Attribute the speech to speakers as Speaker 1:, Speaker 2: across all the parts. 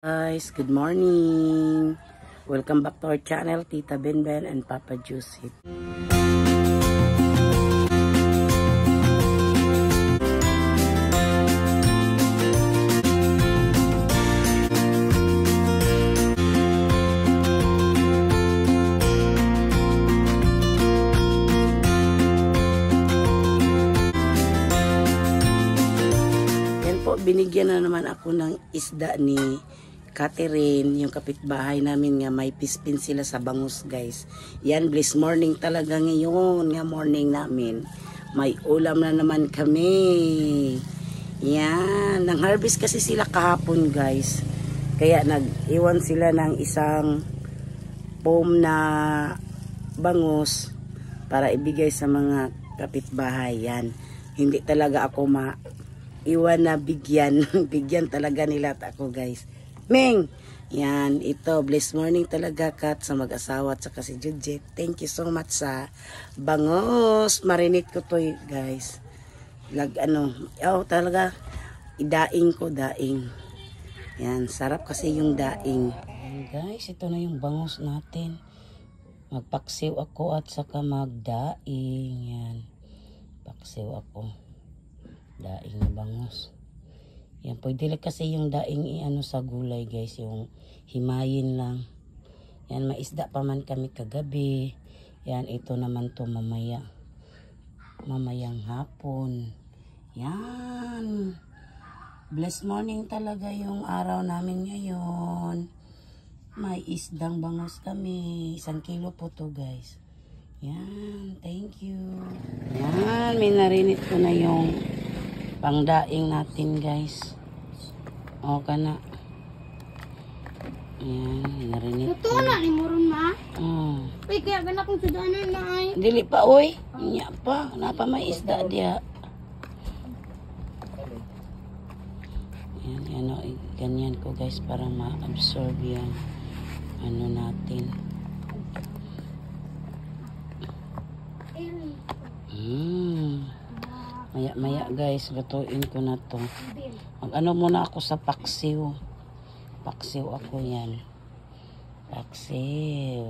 Speaker 1: Guys, good morning. Welcome back to our channel, Tita Benben and Papa Juicy. Yan po, binigyan na naman ako ng isda ni Catherine, yung kapitbahay namin nga may pispin sila sa bangus, guys. Yan, bliss morning talaga ngayon, nga morning namin. May ulam na naman kami. Yan, nang harvest kasi sila kahapon, guys. Kaya nag-iwan sila ng isang foam na bangus para ibigay sa mga kapitbahay. Yan, hindi talaga ako iwan na bigyan. Bigyan talaga nila ako, guys. Ming! Yan, ito, blessed morning talaga, Kat, sa mag-asawa at saka si Judjet. Thank you so much sa bangos. Marinate ko to, guys. Talaga, idaing ko, daing. Yan, sarap kasi yung daing. Yan, guys, ito na yung bangos natin. Magpaksiw ako at saka magdaing. Yan, paksiw ako. Daing na bangos. Yan, pwede lang kasi yung daing sa gulay, guys, yung himayin lang. Yan, maisda pa man kami kagabi. Yan, ito naman to mamayang hapon. Yan, blessed morning talaga yung araw namin ngayon. May isdang bangus kami, 1 kilo po to, guys. Yan, thank you. Yan, may narinit ko na yung pangdaing natin, guys. O ka na. Ayan, narinig ko.
Speaker 2: Ito na ni Moron, ma.
Speaker 1: Ay,
Speaker 2: kaya ganak kong sudanan na ay.
Speaker 1: Dili pa, oy. Nya pa. Napa may isda diya. Ayan, ganyan ko, guys, para ma-absorb yan. Natin. Maya, guys, lutuin ko na to. Muna ako sa paksiw. Paksiw ako yan. Paksiw.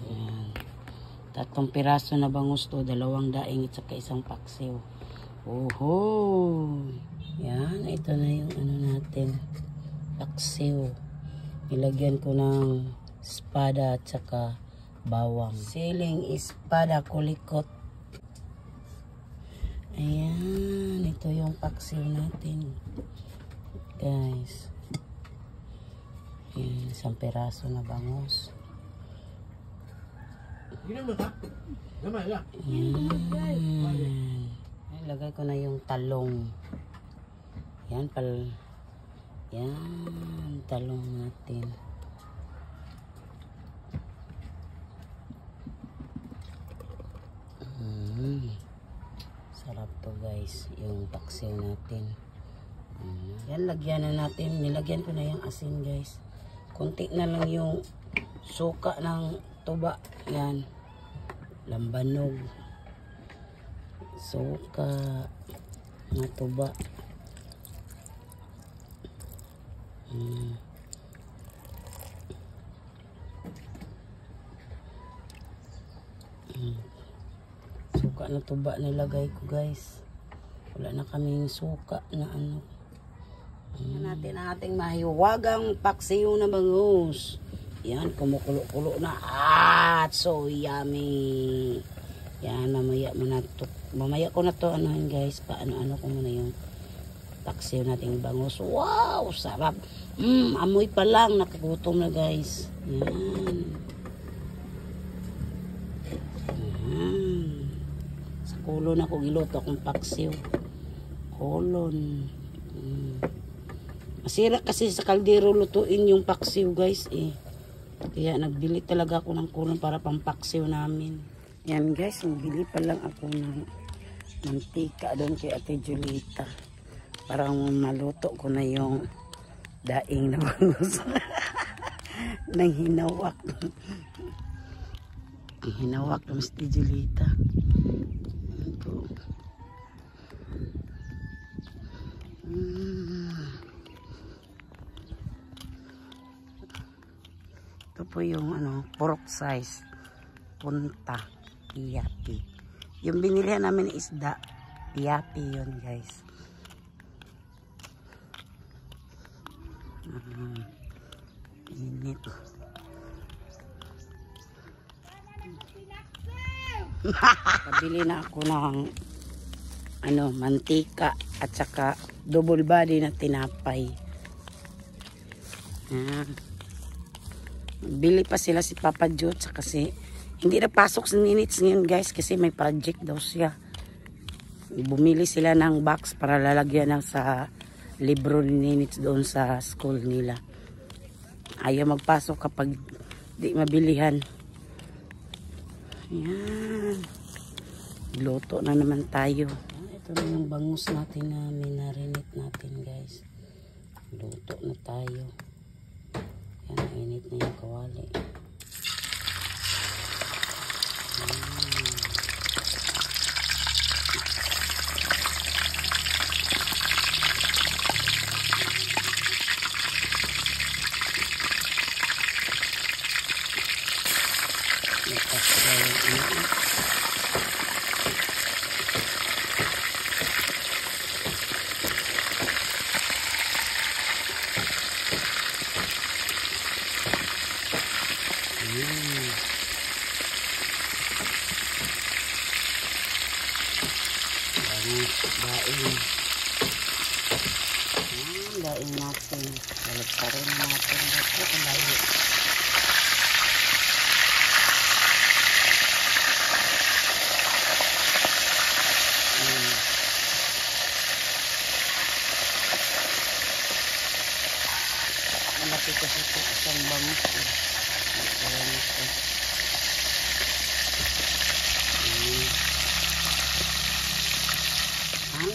Speaker 1: Yan. 3 piraso na bangus to. 2 daing at saka 1 paksiw. Oho. Yan. Ito na yung natin. Paksiw. Ilagyan ko ng espada at saka bawang. Siling espada kulikot. Ayan, ito yung paksiw natin, guys. Ayan, 1 piraso na bangus. Ayan. Ilagay ko na yung talong. Yan, yan, talong natin. Sarap to, guys, yung paksiw natin. Yan, lagyan na natin. Nilagyan ko na yung asin, guys. Kunti na lang yung suka ng tuba. Yan, lambanog, suka na tuba. Suka na tuba nilagay ko, guys. Wala na kaming suka na natin ang ating mahiwagang paksiw na bangus. Yan, kumukulo-kulo na. So yummy. Yan, mamaya ko na to guys, paano ko muna yung paksiw nating bangus. Wow, sarap. Amoy pa lang, nakagutom na, guys. Yan. Kulon ako giluto akong paksiw. Kulon. Masira kasi sa kaldero lutuin yung paksiw, guys, Kaya nagbili talaga ako ng kulon para pang paksiw namin. Yan, guys, nagbili pa lang ako ng mantika doon kay Ate Julita. Para maluto ko na yung daing na bangus. Nang hinawak. Ang hinawak ng Ate Julita. Ito po yung pork size. Punta. Piyapi. Yung binilihan namin isda. Piyapi yun guys. Init. Pabili na ako ng mantika at saka double body na tinapay. Bili pa sila si Papa Jot kasi hindi na pasok sa Ninits ngayon guys kasi may project daw siya. Bumili sila ng box para lalagyan ng sa libro ni Ninits doon sa school nila. Ayaw magpasok kapag di mabilihan. Ayan. Luto na naman tayo. Ito na yung bangus natin na minarinate natin guys. Luto na tayo. Yan, init na yung kawali. Daing natin. Balik pa rin natin. Ito kalayo. Malapit kasi ito isang bangus. Ayan ito.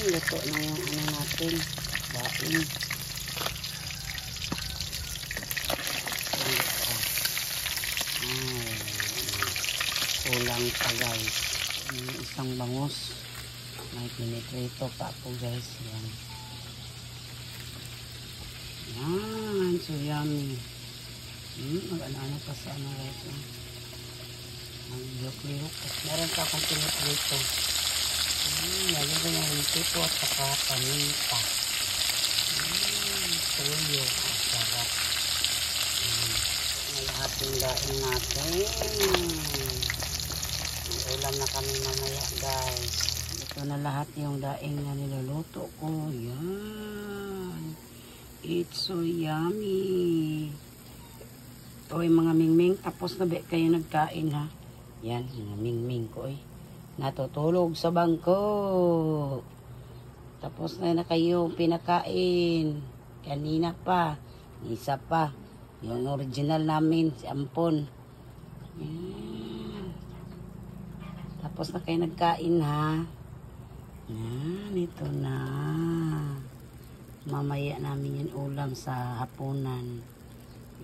Speaker 1: Luto na yung natin. Daing. Kulang pa guys. Isang bangus. May piniprito pa po guys. Yan. Yan. So yummy. Mag-ano pa sa guys. Mag-yuk-yuk. Meron pa akong piniprito. Lagyan ko yung tipo at saka paminta. Tuyo. Ang sarap. Lahat yung daing natin. Ulam na kami mamaya guys. Ito na lahat yung daing na niluluto ko. Yan. It's so yummy. Ito yung mga mingming. Tapos na ba kayo nagkain ha? Yan. Mga mingming ko eh. Natutulog sa bangko. Tapos na kayo pinakain. Kanina pa. Isa pa. Yung original namin. Si Ampon. Yan. Tapos na kayo nagkain ha. Yan, ito na. Mamaya namin yung ulam sa hapunan.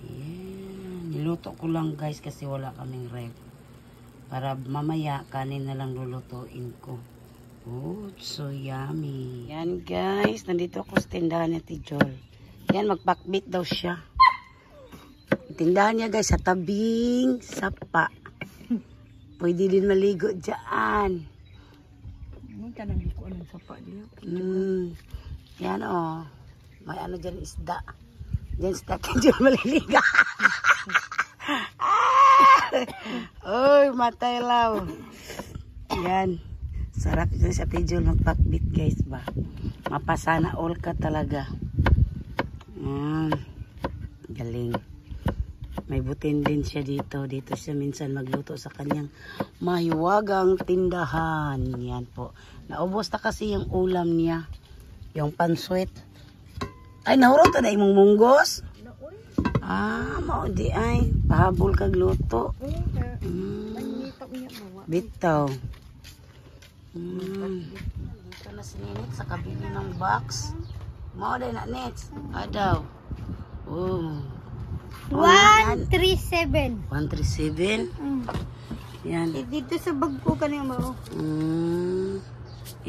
Speaker 1: Yan. Niluto ko lang guys kasi wala kaming rep. Para mamaya kanin na lang lulutuin ko. Oh, so yummy. Yan guys, nandito ako sa tindahan ni Tijol. Yan, magpakbit daw siya. Tindahan niya guys sa tabing sapa. Pwede din maligo dyan.
Speaker 2: Ka nang liko ng sapa diyo.
Speaker 1: Yan oh. May ano dyan isda. Dyan isda ka dyan maliliga. Oy, matay law. Yan. Sarap dyan sa Tijol magpakbit guys ba. Mapasana all ka talaga. Galing. May butin din siya dito. Dito siya minsan magluto sa kanyang mahiwagang tindahan. Yan po. Naubos na kasi yung ulam niya. Yung panswit. Ay, nahurot na imong munggos? Mao di ay. Pahabol kag luto. Bitaw. Dito na si Ninit sa kabili ng box. Mao din na Nits. Adaw. Oh.
Speaker 2: 137.
Speaker 1: 137? Yan.
Speaker 2: Dito sa bag ko kanina mo.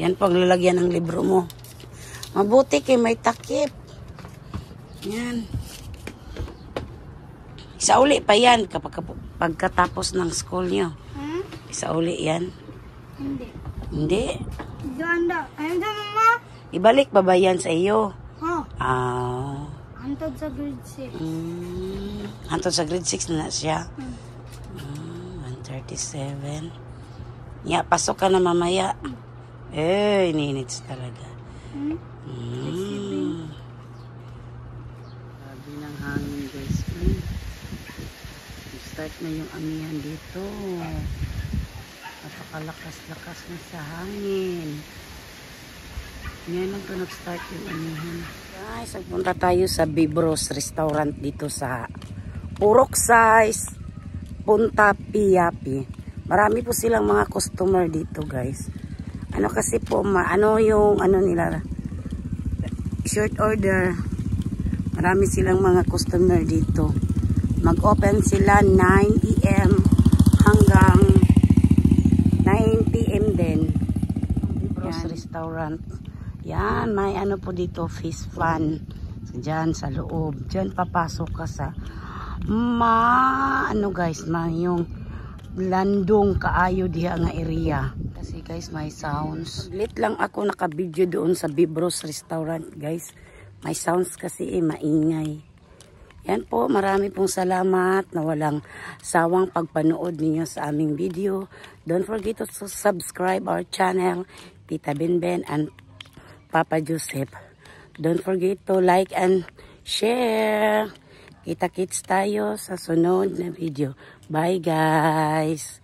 Speaker 1: Yan po ang lalagyan ng libro mo. Mabuti kay may takip. Yan. Isauli pa yan pagkatapos ng school nyo. Isauli yan.
Speaker 2: Hindi.
Speaker 1: Hindi.
Speaker 2: Doon daw. Ayun daw, mama.
Speaker 1: Ibalik pa ba yan sa iyo?
Speaker 2: Oh,
Speaker 1: Ah.
Speaker 2: antod sa grade 6.
Speaker 1: Hantod sa grade 6 na siya.
Speaker 2: Hmm.
Speaker 1: 137. Ya, pasok ka na mamaya. Ninits talaga. Sabi ng hangin guys. Start na yung amihan dito. Napakalakas-lakas na sa hangin. Ngayon lang ito nag-start yung amihan. Guys, nagpunta tayo sa Bibros Restaurant dito sa Purok Size, Punta Piapi. Marami po silang mga customer dito guys. Ano kasi po, nila, short order. Marami silang mga customer dito. Mag-open sila 9 AM hanggang 9 PM din. Bibros Restaurant. Yan, may ano po dito, fish fun. So, dyan sa loob. Dyan papasok ka sa yung landong kaayo diha nga area. Kasi guys, may sounds. Lit lang ako naka-video doon sa Bibros Restaurant guys. May sounds kasi maingay. Yan po, marami pong salamat na walang sawang pagpanood ninyo sa aming video. Don't forget to subscribe our channel, Tita Benben and Papa Joseph. Don't forget to like and share. Kita-kits tayo sa sunod na video. Bye guys!